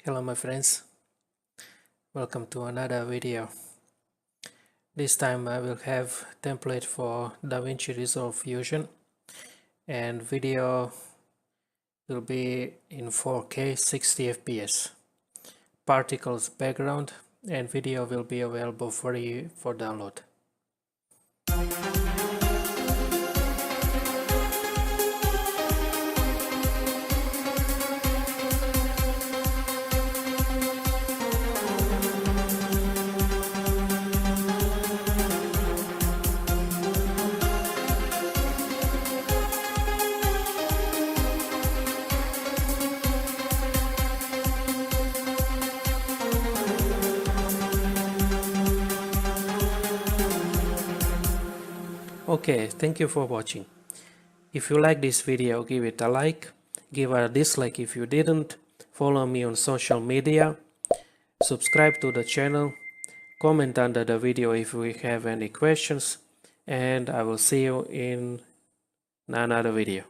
Hello my friends, welcome to another video. This time I will have template for Davinci Resolve Fusion and video will be in 4K 60 fps. Particles background and video will be available for you for download. Okay, thank you for watching. If you like this video, give it a like, give a dislike if you didn't, follow me on social media, subscribe to the channel, comment under the video if you have any questions, and I will see you in another video.